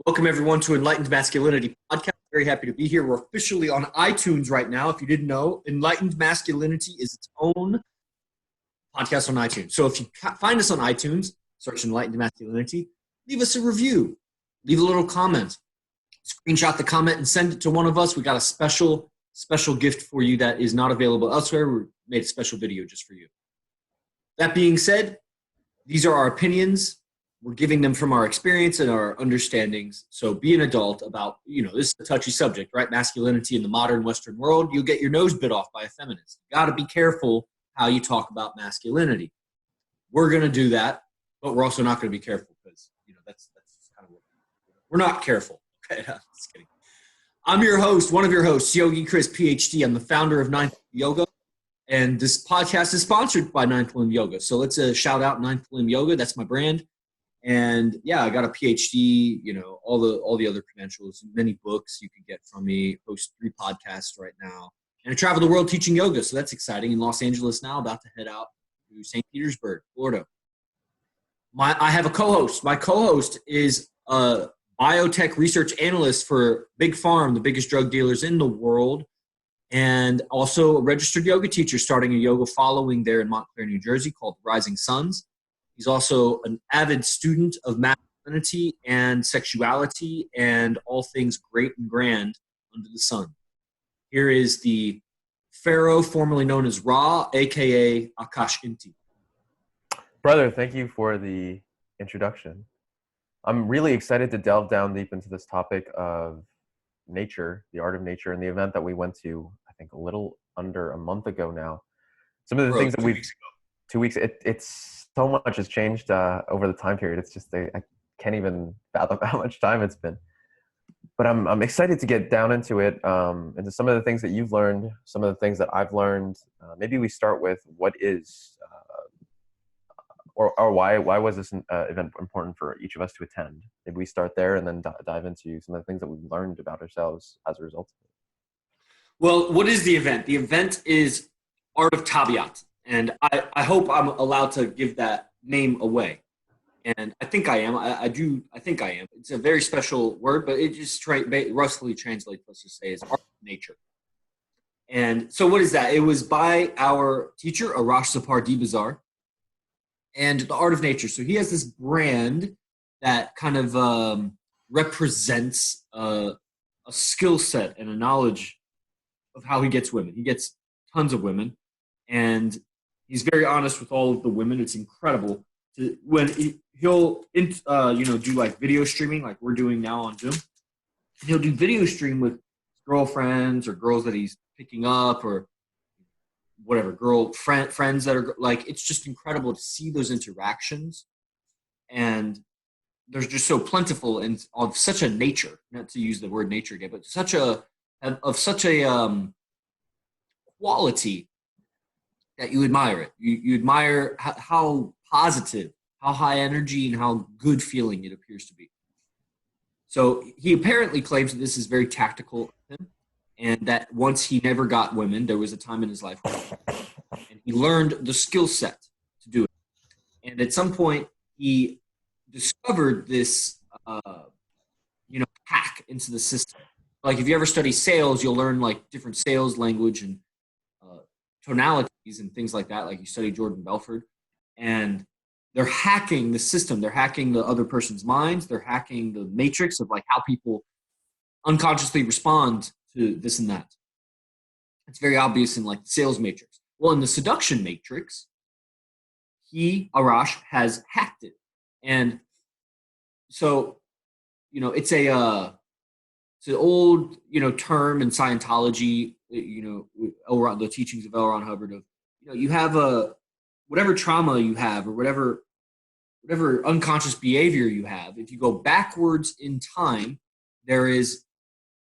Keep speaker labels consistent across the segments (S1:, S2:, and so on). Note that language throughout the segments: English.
S1: Welcome, everyone, to Enlightened Masculinity podcast. Very happy to be here. We're officially on iTunes right now. If you didn't know, Enlightened Masculinity is its own podcast on iTunes. So if you find us on iTunes, search Enlightened Masculinity, leave us a review, leave a little comment, screenshot the comment and send it to one of us. We got a special gift for you that is not available elsewhere. We made a special video just for you. That being said, these are our opinions. We're giving them from our experience and our understandings. So be an adult about, this is a touchy subject, right? Masculinity in the modern Western world. You'll get your nose bit off by a feminist. You got to be careful how you talk about masculinity. We're going to do that, but we're also not going to be careful because, that's kind of what we're not careful. Okay, just kidding. I'm your host, one of your hosts, Yogi Chris, PhD. I'm the founder of Ninth Yoga. And this podcast is sponsored by Ninth Limb Yoga. So let's shout out Ninth Limb Yoga. That's my brand. And yeah, I got a PhD, all the other credentials, many books you can get from me, host 3 podcasts right now. And I travel the world teaching yoga. So that's exciting. In Los Angeles now, about to head out to St. Petersburg, Florida. I have a co-host. My co-host is a biotech research analyst for Big Pharma, the biggest drug dealers in the world. And also a registered yoga teacher, starting a yoga following there in Montclair, New Jersey, called Rising Suns. He's also an avid student of masculinity and sexuality and all things great and grand under the sun. Here is the pharaoh formerly known as Ra, a.k.a. Akash Inti.
S2: Brother, thank you for the introduction. I'm really excited to delve down deep into this topic of nature, the art of nature, and the event that we went to, I think, a little under a month ago now. Some of the things that 2 weeks, it's so much has changed over the time period. It's just, I can't even fathom how much time it's been. But I'm excited to get down into it, into some of the things that you've learned, some of the things that I've learned. Maybe we start with what is, or why was this event important for each of us to attend? Maybe we start there and then dive into some of the things that we've learned about ourselves as a result of it.
S1: Well, what is the event? The event is Art of Tabiat. And I hope I'm allowed to give that name away. And I think I am. I think I am. It's a very special word, but it just roughly translates, let's just say, as art of nature. And so what is that? It was by our teacher, Arash Sapar and the Art of Nature. So he has this brand that kind of represents a skill set and a knowledge of how he gets women. He gets tons of women. And he's very honest with all of the women. It's incredible. When he'll do like video streaming, like we're doing now on Zoom. He'll do video stream with girlfriends or girls that he's picking up or whatever, friends that are like, it's just incredible to see those interactions. And they're just so plentiful and of such a nature, not to use the word nature again, but such a quality that you admire it. You admire how positive, how high energy, and how good feeling it appears to be. So he apparently claims that this is very tactical of him, and that once he never got women, there was a time in his life and he learned the skill set to do it. And at some point, he discovered this, hack into the system. Like if you ever study sales, you'll learn like different sales language and tonalities and things like that, like you study Jordan Belford, and they're hacking the system. They're hacking the other person's minds. They're hacking the matrix of like how people unconsciously respond to this and that. It's very obvious in like the sales matrix. Well, in the seduction matrix, Arash has hacked it. And so, it's an old, term in Scientology, the teachings of L. Ron Hubbard of, you have whatever trauma you have or whatever unconscious behavior you have, if you go backwards in time, there is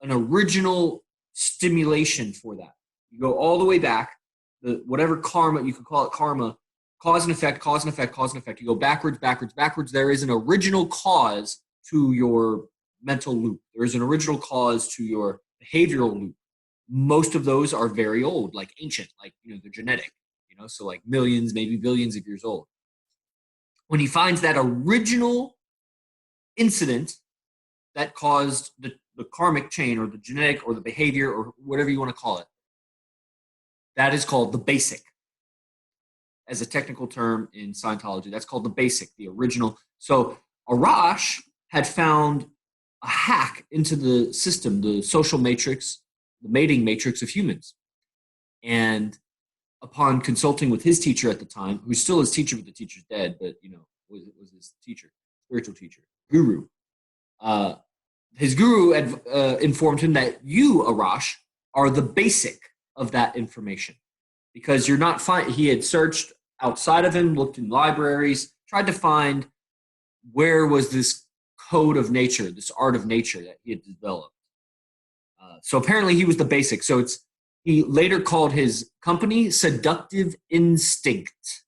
S1: an original stimulation for that. You go all the way back, whatever karma, you could call it karma, cause and effect, cause and effect, cause and effect. You go backwards. There is an original cause to your mental loop. There is an original cause to your behavioral loop. Most of those are very old, like ancient, like, they're genetic, so like millions, maybe billions of years old. When he finds that original incident that caused the karmic chain or the genetic or the behavior or whatever you want to call it. That is called the basic. As a technical term in Scientology, that's called the basic, the original. So Arash had found a hack into the system, the social matrix, the mating matrix of humans. And upon consulting with his teacher at the time, who's still his teacher, but the teacher's dead, but was his teacher, spiritual teacher, guru. His guru informed him that you, Arash, are the basic of that information, because you're not he had searched outside of him, looked in libraries, tried to find where was this code of nature, this art of nature that he had developed. So apparently he was the basic. So he later called his company Seductive Instinct.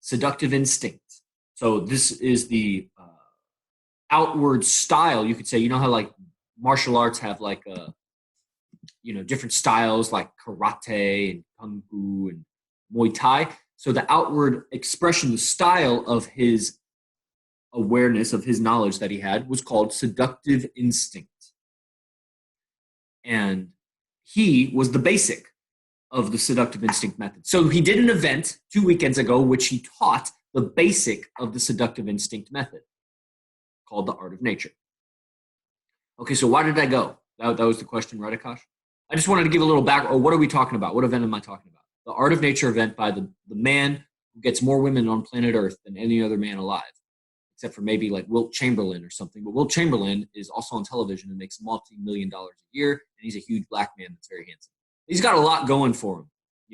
S1: Seductive Instinct. So this is the outward style, you could say. You know how like martial arts have like different styles like karate and kung fu and Muay Thai. So the outward expression, the style of his awareness, of his knowledge that he had, was called Seductive Instinct. And he was the basic of the Seductive Instinct method. So he did an event 2 weekends ago, which he taught the basic of the Seductive Instinct method, called the Art of Nature. Okay, so why did I go? That was the question, right, Akash? I just wanted to give a little back. What are we talking about? What event am I talking about? The Art of Nature event by the man who gets more women on planet Earth than any other man alive, except for maybe like Wilt Chamberlain or something. But Wilt Chamberlain is also on television and makes multi-million-dollar a year, and he's a huge black man that's very handsome. He's got a lot going for him.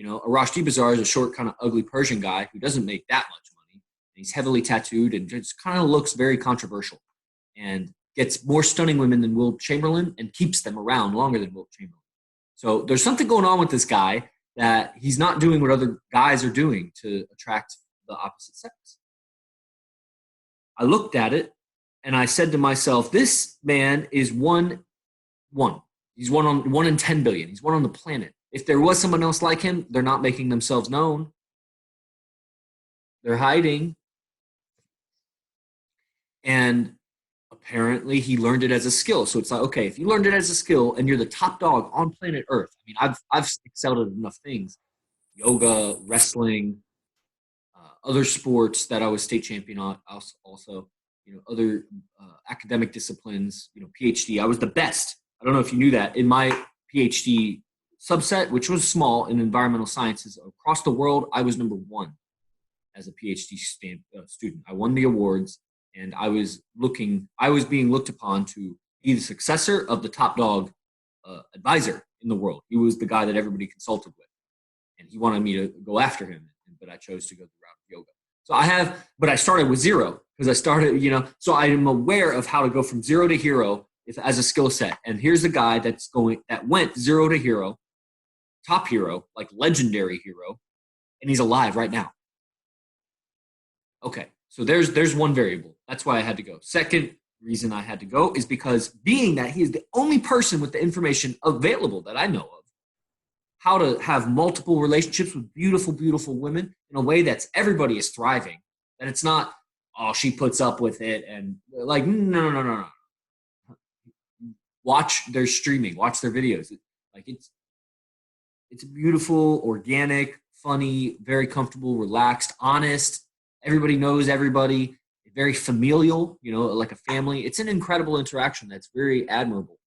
S1: Arash Dibazar is a short, kind of ugly Persian guy who doesn't make that much money. And he's heavily tattooed and just kind of looks very controversial and gets more stunning women than Wilt Chamberlain and keeps them around longer than Wilt Chamberlain. So there's something going on with this guy that he's not doing what other guys are doing to attract the opposite sex. I looked at it and I said to myself, this man is one. He's one in 10 billion. He's one on the planet. If there was someone else like him, they're not making themselves known. They're hiding. And apparently he learned it as a skill. So it's like, okay, if you learned it as a skill and you're the top dog on planet Earth, I mean, I've excelled at enough things, yoga, wrestling, other sports that I was state champion on, also, other academic disciplines, PhD. I was the best. I don't know if you knew that. In my PhD subset, which was small in environmental sciences across the world, I was number one as a PhD student. I won the awards. And I was being looked upon to be the successor of the top dog advisor in the world. He was the guy that everybody consulted with. And he wanted me to go after him, but I chose to go the route of yoga. But I started with zero because I started, so I am aware of how to go from zero to hero as a skill set. And here's the guy that went zero to hero, top hero, like legendary hero, and he's alive right now. Okay. So there's one variable. That's why I had to go. Second reason I had to go is because being that he is the only person with the information available that I know of, how to have multiple relationships with beautiful, beautiful women in a way that's everybody is thriving. That it's not, oh, she puts up with it and like, no. Watch their streaming, watch their videos. It's beautiful, organic, funny, very comfortable, relaxed, honest. Everybody knows everybody, very familial, like a family. It's an incredible interaction that's very admirable.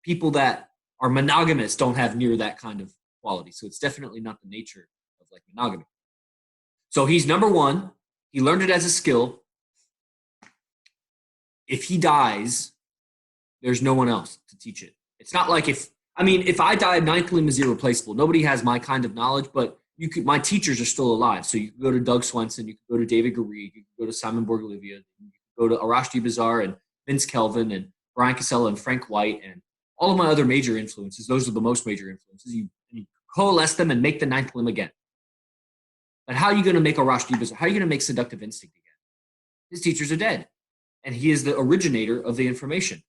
S1: People that are monogamous don't have near that kind of quality. So it's definitely not the nature of like monogamy. So he's number one. He learned it as a skill. If he dies, there's no one else to teach it. It's not like if I died, ninth limb is irreplaceable. Nobody has my kind of knowledge, but my teachers are still alive. So you can go to Doug Swenson, you can go to David Garrigues, you can go to Simon Borg-Olivia, you can go to Arash Dibazar and Vince Kelvin and Brian Casella and Frank White and all of my other major influences. Those are the most major influences. You coalesce them and make the ninth limb again. But how are you going to make Arash Dibazar? How are you going to make Seductive Instinct again? His teachers are dead. And he is the originator of the information.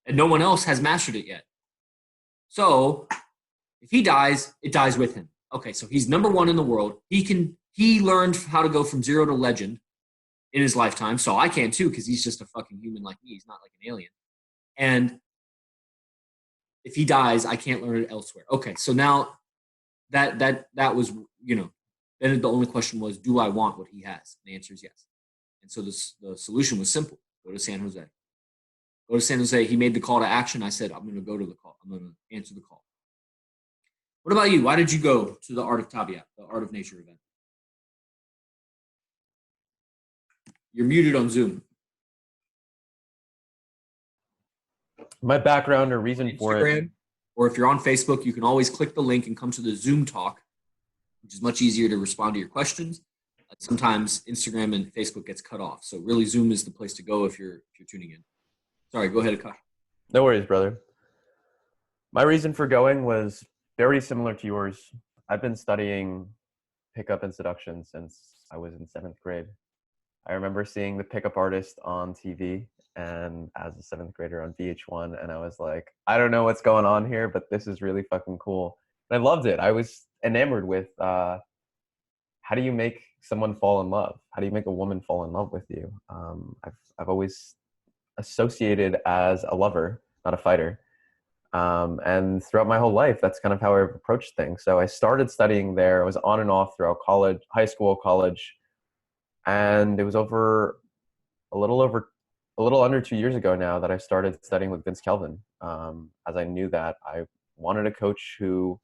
S1: And no one else has mastered it yet. So if he dies, it dies with him. Okay, so he's number one in the world. He learned how to go from zero to legend in his lifetime. So I can too, because he's just a fucking human like me. He's not like an alien. And if he dies, I can't learn it elsewhere. Okay, so now that was, then the only question was, do I want what he has? And the answer is yes. And so the solution was simple. Go to San Jose. Go to San Jose. He made the call to action. I said, I'm going to go to the call. I'm going to answer the call. What about you? Why did you go to the Art of Tabiat, the Art of Nature event? You're muted on Zoom.
S2: My background or reason for it.
S1: Or if you're on Facebook, you can always click the link and come to the Zoom talk, which is much easier to respond to your questions. Sometimes Instagram and Facebook gets cut off. So really Zoom is the place to go if you're tuning in. Sorry, go ahead, Akash.
S2: No worries, brother. My reason for going was very similar to yours. I've been studying pickup and seduction since I was in 7th grade. I remember seeing The Pickup Artist on TV and as a 7th grader on VH1, and I was like, I don't know what's going on here, but this is really fucking cool. And I loved it. I was enamored with how do you make someone fall in love? How do you make a woman fall in love with you? I've always associated as a lover, not a fighter. And throughout my whole life, that's kind of how I've approached things. So I started studying there. I was on and off throughout college, high school, college. And it was a little under 2 years ago now that I started studying with Vince Kelvin, as I knew that I wanted a coach who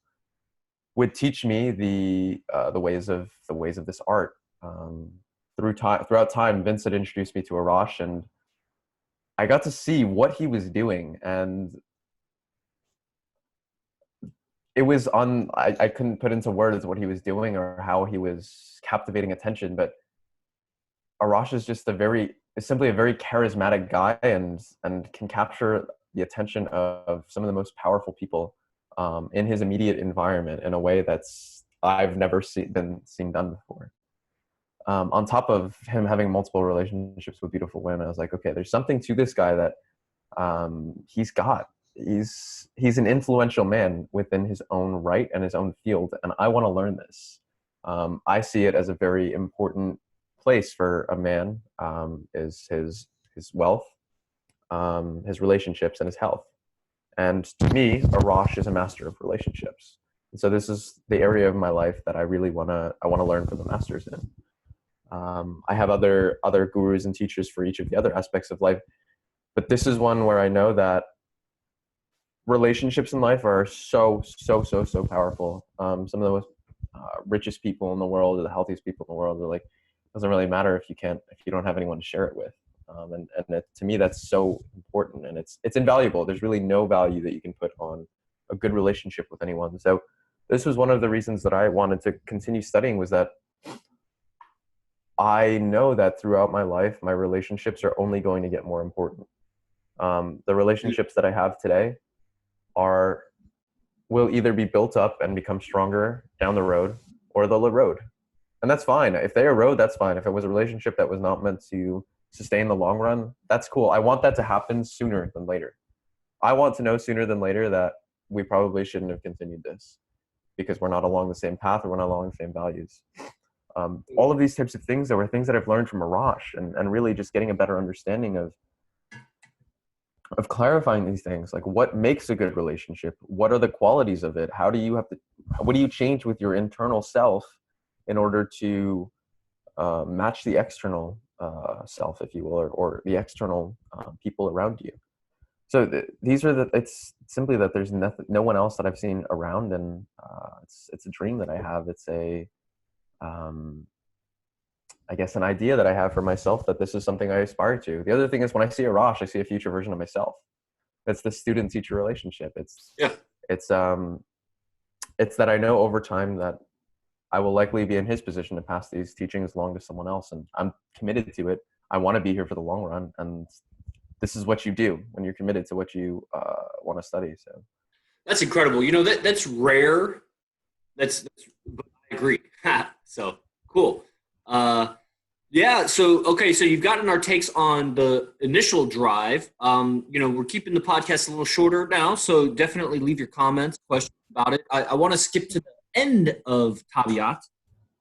S2: would teach me the ways of this art. Throughout time, Vince had introduced me to Arash, and I got to see what he was doing, and it was I couldn't put into words what he was doing or how he was captivating attention, but Arash is simply a very charismatic guy and can capture the attention of some of the most powerful people in his immediate environment in a way that's I've never been seen done before. On top of him having multiple relationships with beautiful women, I was like, okay, there's something to this guy that he's an influential man within his own right and his own field, and I want to learn this. I see it as a very important place for a man, is his wealth, his relationships, and his health. And to me, Arash is a master of relationships. And so this is the area of my life that I really want to learn from the masters in. I have other gurus and teachers for each of the other aspects of life, but this is one where I know that relationships in life are so powerful. Some of the most richest people in the world, or the healthiest people in the world, are like, it doesn't really matter if you don't have anyone to share it with. To me, that's so important, and it's invaluable. There's really no value that you can put on a good relationship with anyone. So this was one of the reasons that I wanted to continue studying, was that I know that throughout my life, my relationships are only going to get more important. The relationships that I have today will either be built up and become stronger down the road, or they'll erode. And that's fine. If they erode, that's fine. If it was a relationship that was not meant to sustain the long run, that's cool. I want that to happen sooner than later. I want to know sooner than later that we probably shouldn't have continued this because we're not along the same path, or we're not along the same values. All of these types of things that were things that I've learned from Arash, and really just getting a better understanding of clarifying these things, like what makes a good relationship, what are the qualities of it, what do you change with your internal self in order to match the external self, if you will, or the external people around you. So it's simply that there's no one else that I've seen around, and it's a dream that I have. It's I guess an idea that I have for myself, that this is something I aspire to. The other thing is, when I see Arash, I see a future version of myself. It's the student-teacher relationship. It's that I know over time that I will likely be in his position to pass these teachings along to someone else, and I'm committed to it. I want to be here for the long run, and this is what you do when you're committed to what you want to study. So
S1: that's incredible. That's rare. That's I agree. So cool. Yeah. So, okay. So you've gotten our takes on the initial drive. We're keeping the podcast a little shorter now, so definitely leave your comments, questions about it. I want to skip to the end of Tabiat,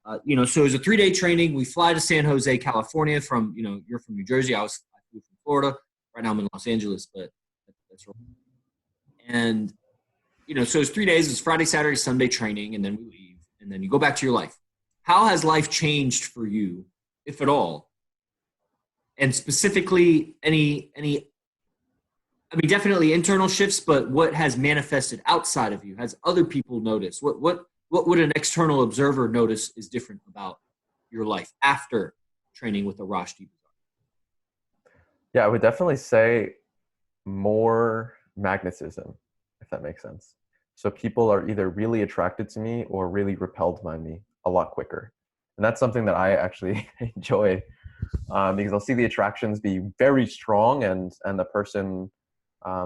S1: So it was a 3-day training. We fly to San Jose, California from, you're from New Jersey. I flew from Florida. Right now I'm in Los Angeles, but that's right. And, so it's 3 days. It's Friday, Saturday, Sunday training, and then we leave, and then you go back to your life. How has life changed for you, if at all? And specifically, definitely internal shifts, but what has manifested outside of you? Has other people noticed? What would an external observer notice is different about your life after training with the Rashdi?
S2: Yeah, I would definitely say more magnetism, if that makes sense. So people are either really attracted to me or really repelled by me a lot quicker. And that's something that I actually enjoy, because I'll see the attractions be very strong, and the person,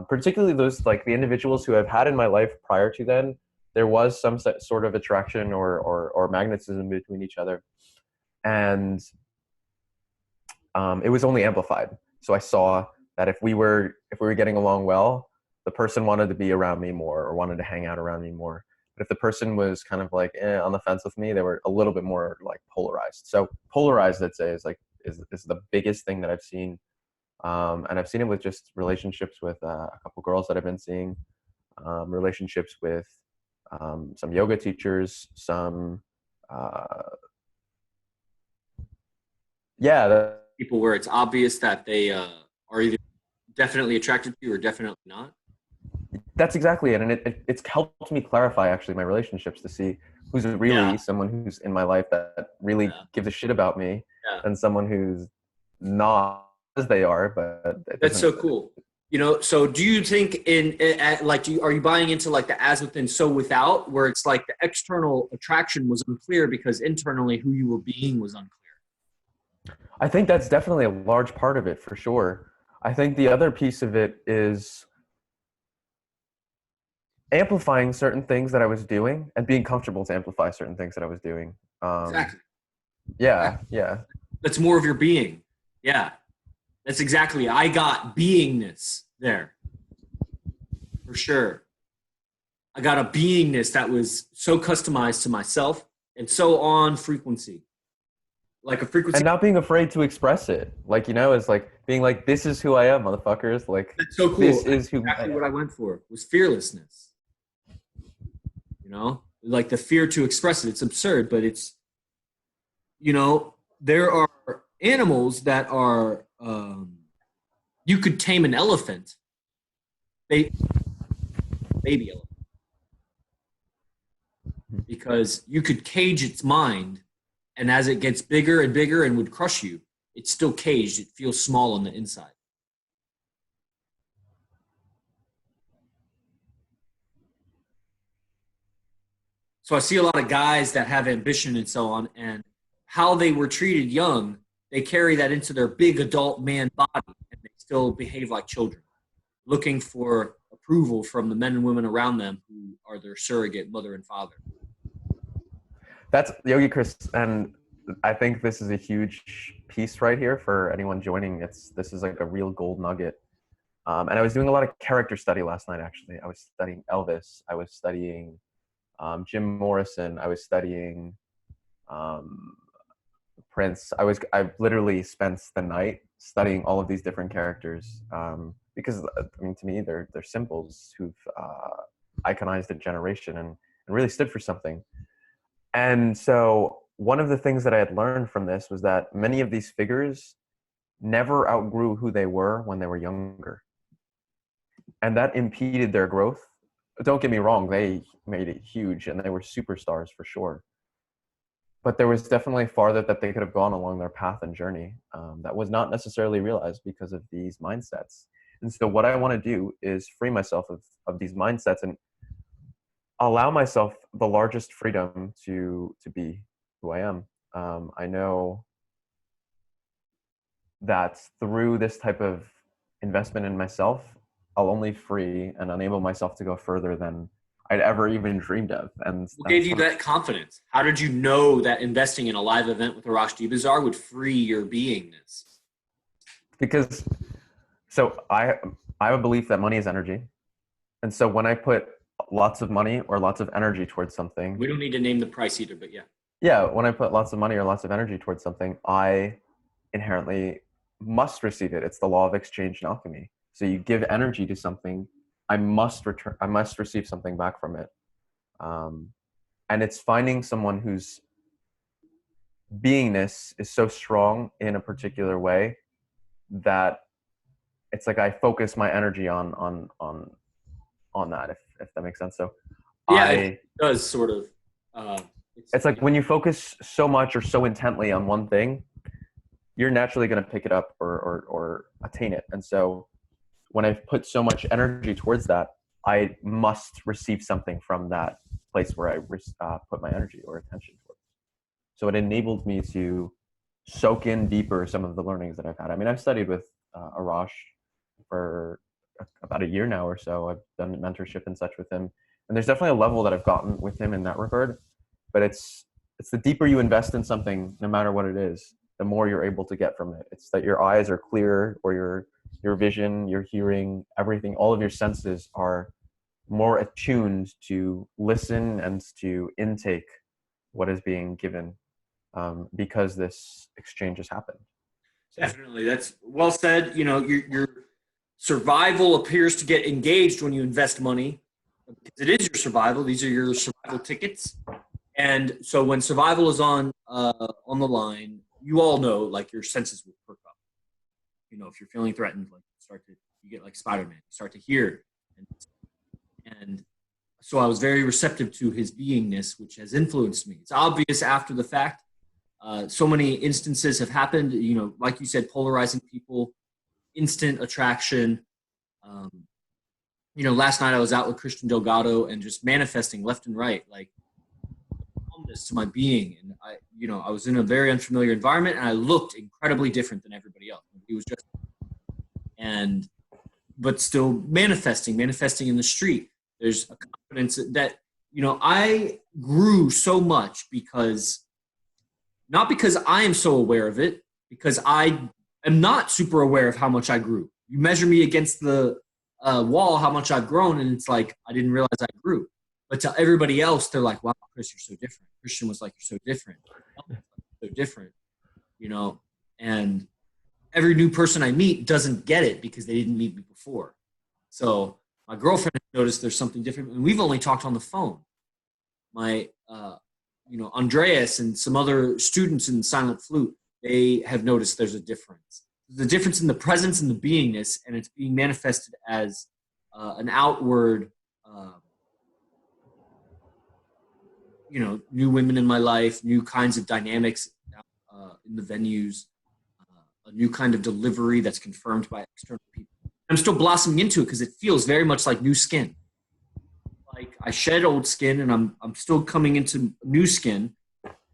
S2: particularly those like the individuals who I've had in my life prior to then, there was some sort of attraction or magnetism between each other. And it was only amplified. So I saw that if we were getting along well, the person wanted to be around me more or wanted to hang out around me more. But if the person was kind of like on the fence with me, they were a little bit more like polarized. So polarized, I'd say, is the biggest thing that I've seen. And I've seen it with just relationships with a couple girls that I've been seeing, relationships with some yoga teachers, some
S1: people where it's obvious that they are either definitely attracted to you or definitely not.
S2: That's exactly it. And it's helped me clarify actually my relationships to see who's really someone who's in my life that really gives a shit about me, and someone who's not as they are, but
S1: that's so cool. So do you think are you buying into like the as within, so without, where it's like the external attraction was unclear because internally who you were being was unclear?
S2: I think that's definitely a large part of it, for sure. I think the other piece of it is amplifying certain things that I was doing and being comfortable to amplify certain things that I was doing.
S1: Exactly.
S2: Yeah.
S1: That's more of your being. Yeah. That's exactly. I got beingness there. For sure. I got a beingness that was so customized to myself and so on frequency. Like a frequency.
S2: And not being afraid to express it. Like, it's like being like, this is who I am, motherfuckers. Like,
S1: that's so cool.
S2: This is who
S1: exactly what I went for, was fearlessness. Like the fear to express it. It's absurd, but it's, there are animals that are, you could tame an elephant, baby elephant, because you could cage its mind, and as it gets bigger and bigger and would crush you, it's still caged. It feels small on the inside. So I see a lot of guys that have ambition and so on, and how they were treated young, they carry that into their big adult man body, and they still behave like children, looking for approval from the men and women around them who are their surrogate mother and father.
S2: That's Yogi Chris, and I think this is a huge piece right here for anyone joining. This is like a real gold nugget. And I was doing a lot of character study last night, actually. I was studying Elvis. I was studying Jim Morrison. I was studying Prince. I literally spent the night studying all of these different characters, because to me they're symbols who've iconized a generation and really stood for something. And so one of the things that I had learned from this was that many of these figures never outgrew who they were when they were younger, and that impeded their growth. Don't get me wrong, they made it huge and they were superstars for sure. But there was definitely farther that they could have gone along their path and journey that was not necessarily realized because of these mindsets. And so what I want to do is free myself of these mindsets and allow myself the largest freedom to be who I am. I know that through this type of investment in myself, I'll only free and enable myself to go further than I'd ever even dreamed of. And
S1: what gave you that confidence? How did you know that investing in a live event with Arash Bazaar would free your beingness?
S2: Because I have a belief that money is energy. And so when I put lots of money or lots of energy towards something.
S1: We don't need to name the price either, but yeah.
S2: Yeah, when I put lots of money or lots of energy towards something, I inherently must receive it. It's the law of exchange and alchemy. So you give energy to something, I must return. I must receive something back from it. Um, and it's finding someone whose beingness is so strong in a particular way that it's like I focus my energy on that, if that makes sense. So
S1: Yeah, it
S2: I
S1: does sort of. Uh,
S2: it's like when you focus so much or so intently on one thing, you're naturally going to pick it up or attain it. And so when I've put so much energy towards that, I must receive something from that place where I put my energy or attention towards. So it enabled me to soak in deeper some of the learnings that I've had. I mean, I've studied with Arash for about a year now or so. I've done mentorship and such with him, and there's definitely a level that I've gotten with him in that regard. But it's the deeper you invest in something, no matter what it is, the more you're able to get from it. It's that your eyes are clearer, or your vision, your hearing, everything, all of your senses are more attuned to listen and to intake what is being given, because this exchange has happened. So,
S1: definitely, that's well said. You know, your survival appears to get engaged when you invest money because it is your survival. These are your survival tickets. And so when survival is on the line, you all know like your senses will perk up. You know, if you're feeling threatened, like you get like Spider-Man, you start to hear, and so I was very receptive to his beingness, which has influenced me. It's obvious after the fact. So many instances have happened. You know, like you said, polarizing people, instant attraction. Um, you know, last night I was out with Christian Delgado and just manifesting left and right, like calmness to my being. And I was in a very unfamiliar environment and I looked incredibly different than everybody else. He was just, and, but still manifesting in the street. There's a confidence that, you know, I grew so much not because I am so aware of it, because I am not super aware of how much I grew. You measure me against the wall, how much I've grown, and it's like, I didn't realize I grew. But to everybody else, they're like, wow, Chris, you're so different. Christian was like, you're so different. So different, you know? And every new person I meet doesn't get it because they didn't meet me before. So my girlfriend noticed there's something different, and we've only talked on the phone. My, Andreas and some other students in silent flute, they have noticed there's a difference. The difference in the presence and the beingness, and it's being manifested as an outward new women in my life, new kinds of dynamics in the venues, a new kind of delivery that's confirmed by external people. I'm still blossoming into it because it feels very much like new skin. Like I shed old skin and I'm still coming into new skin.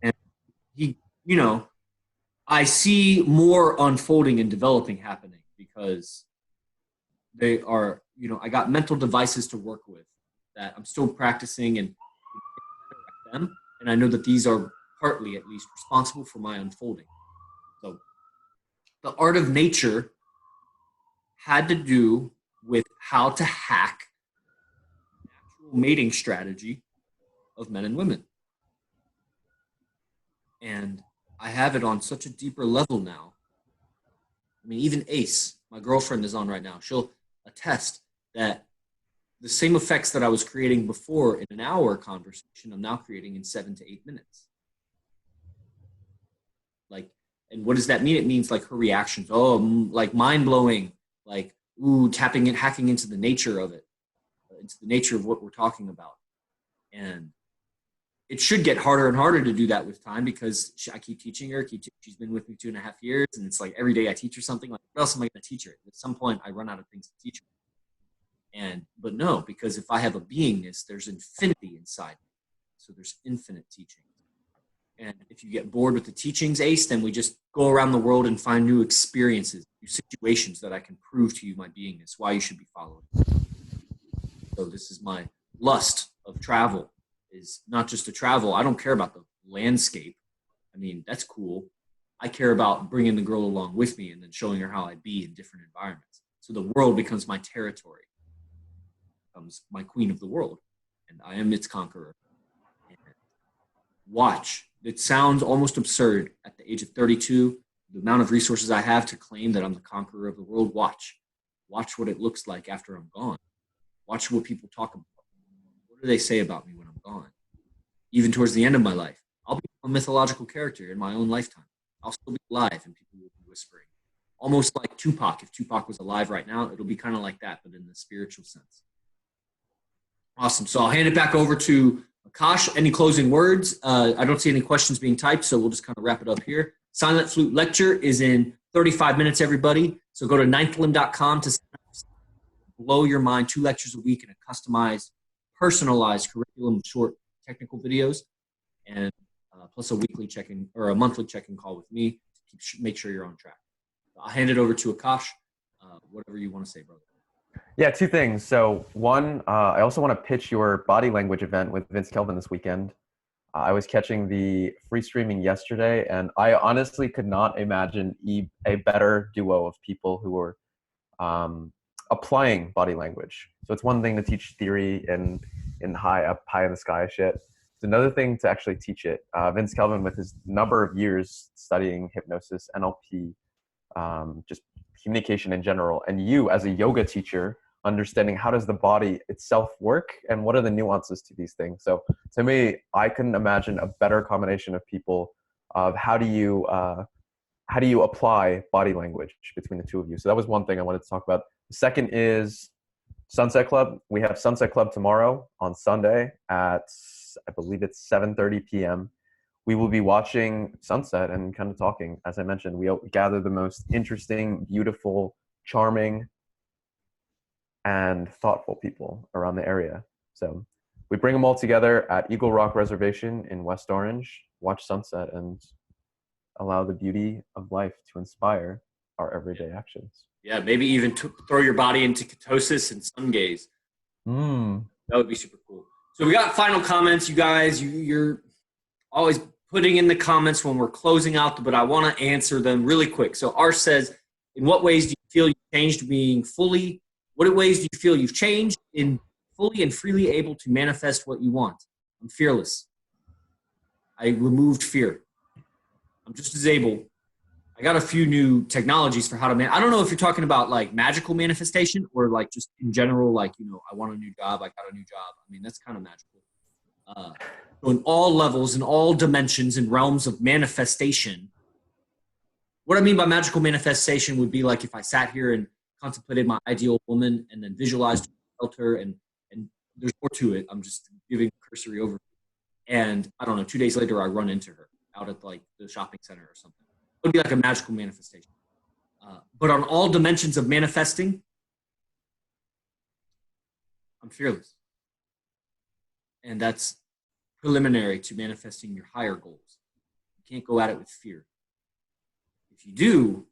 S1: And he, you know, I see more unfolding and developing happening because they are, I got mental devices to work with that I'm still practicing and them. And I know that these are partly at least responsible for my unfolding. So the art of nature had to do with how to hack natural mating strategy of men and women. And I have it on such a deeper level now. I mean, even Ace, my girlfriend is on right now. She'll attest that the same effects that I was creating before in an hour conversation, I'm now creating in 7 to 8 minutes. Like, and what does that mean? It means like her reactions, oh, like mind blowing, like, ooh, tapping it, hacking into the nature of it, into the nature of what we're talking about. And it should get harder and harder to do that with time because I keep teaching her. She's been with me 2.5 years, and it's like every day I teach her something. Like, what else am I going to teach her? At some point, I run out of things to teach her. But no, because if I have a beingness, there's infinity inside me. So there's infinite teaching. And if you get bored with the teachings, Ace, then we just go around the world and find new experiences, new situations that I can prove to you my beingness, why you should be following. So this is my lust of travel. Is not just to travel. I don't care about the landscape. I mean, that's cool. I care about bringing the girl along with me and then showing her how I be in different environments. So the world becomes my territory, becomes my queen of the world, and I am its conqueror. And watch. It sounds almost absurd at the age of 32, the amount of resources I have to claim that I'm the conqueror of the world. Watch what it looks like after I'm gone. Watch what people talk about. What do they say about me when I'm gone? Even towards the end of my life, I'll be a mythological character in my own lifetime. I'll still be alive and people will be whispering. Almost like Tupac. If Tupac was alive right now, it'll be kind of like that, but in the spiritual sense. Awesome. So I'll hand it back over to Akash. Any closing words? I don't see any questions being typed, so we'll just kind of wrap it up here. Silent Flute Lecture is in 35 minutes, everybody. So go to ninthlim.com to blow your mind. 2 lectures a week in a customized, personalized curriculum with short technical videos, and plus a weekly check-in or a monthly check-in call with me to make sure you're on track. I'll hand it over to Akash. Whatever you want to say, brother.
S2: Yeah, 2 things. So one, I also want to pitch your body language event with Vince Kelvin this weekend. I was catching the free streaming yesterday, and I honestly could not imagine a better duo of people who were applying body language. So it's one thing to teach theory in high in the sky shit. It's another thing to actually teach it. Vince Kelvin, with his number of years studying hypnosis, NLP, just communication in general, and you as a yoga teacher understanding how does the body itself work and what are the nuances to these things. So to me, I couldn't imagine a better combination of people of how do you apply body language between the 2 of you. So that was one thing I wanted to talk about. The second is Sunset Club. We have Sunset Club tomorrow on Sunday at, I believe it's 7:30 p.m. We will be watching sunset and kind of talking. As I mentioned, we gather the most interesting, beautiful, charming, and thoughtful people around the area. So we bring them all together at Eagle Rock Reservation in West Orange, watch sunset, and allow the beauty of life to inspire our everyday actions.
S1: Yeah, maybe even throw your body into ketosis and sun gaze. That would be super cool. So we got final comments, you guys. You're always putting in the comments when we're closing out, but I want to answer them really quick. So Arsh says, in what ways do you feel you changed being fully, what ways do you feel you've changed in fully and freely able to manifest what you want? I'm fearless. I removed fear. I'm just as able. I got a few new technologies for how to I don't know if you're talking about like magical manifestation or like just in general, like, you know, I want a new job, I got a new job. I mean, that's kind of magical. So in all levels, in all dimensions and realms of manifestation, what I mean by magical manifestation would be like if I sat here and contemplated my ideal woman and then visualized her, and there's more to it. I'm just giving a cursory overview. And I don't know, 2 days later, I run into her out at like the shopping center or something. It would be like a magical manifestation. But on all dimensions of manifesting, I'm fearless. And that's preliminary to manifesting your higher goals. You can't go at it with fear. If you do,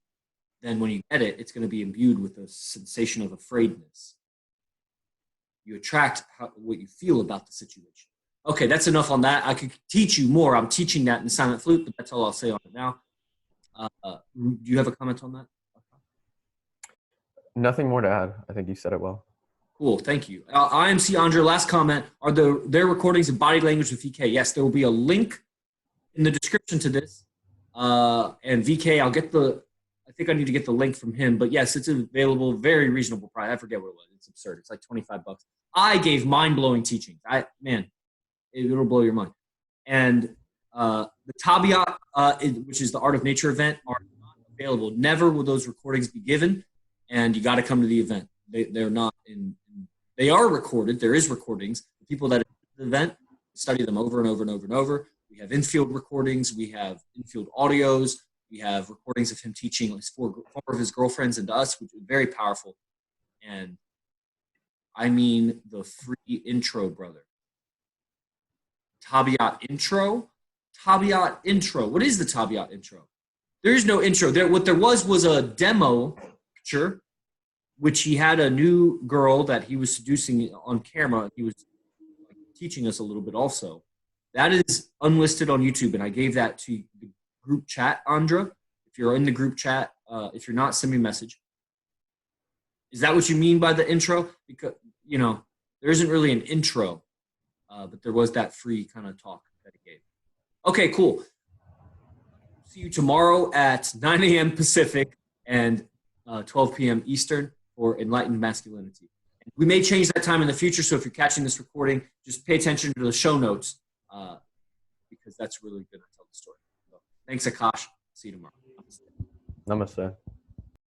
S1: then when you get it, it's going to be imbued with a sensation of afraidness. You attract what you feel about the situation. Okay, that's enough on that. I could teach you more. I'm teaching that in Silent Flute, but that's all I'll say on it now. Do you have a comment on that?
S2: Nothing more to add. I think you said it well.
S1: Cool, thank you. IMC Andre, last comment. Are there recordings of body language with VK? Yes, there will be a link in the description to this. And VK, I think I need to get the link from him. But yes, it's available, very reasonable price. I forget what it was. It's absurd. It's like $25. I gave mind-blowing teachings. It'll blow your mind. And the Tabiat, which is the Art of Nature event, are not available. Never will those recordings be given, and you got to come to the event. They're not in. They are recorded. There is recordings. The people that attend the event study them over and over and over and over. We have infield recordings. We have infield audios. We have recordings of him teaching his four of his girlfriends and to us, which is very powerful. And I mean the free intro, brother. Tabiat intro. Tabiat intro. What is the Tabiat intro? There is no intro. What there was a demo picture, which he had a new girl that he was seducing on camera. He was teaching us a little bit also. That is unlisted on YouTube, and I gave that to the group chat, Andra. If you're in the group chat, if you're not, send me a message. Is that what you mean by the intro? Because, there isn't really an intro, but there was that free kind of talk that he gave. Okay, cool. See you tomorrow at 9 a.m. Pacific and 12 p.m. Eastern for Enlightened Masculinity. We may change that time in the future, so if you're catching this recording, just pay attention to the show notes because that's really going to tell the story. So, thanks, Akash. See you tomorrow.
S2: Namaste.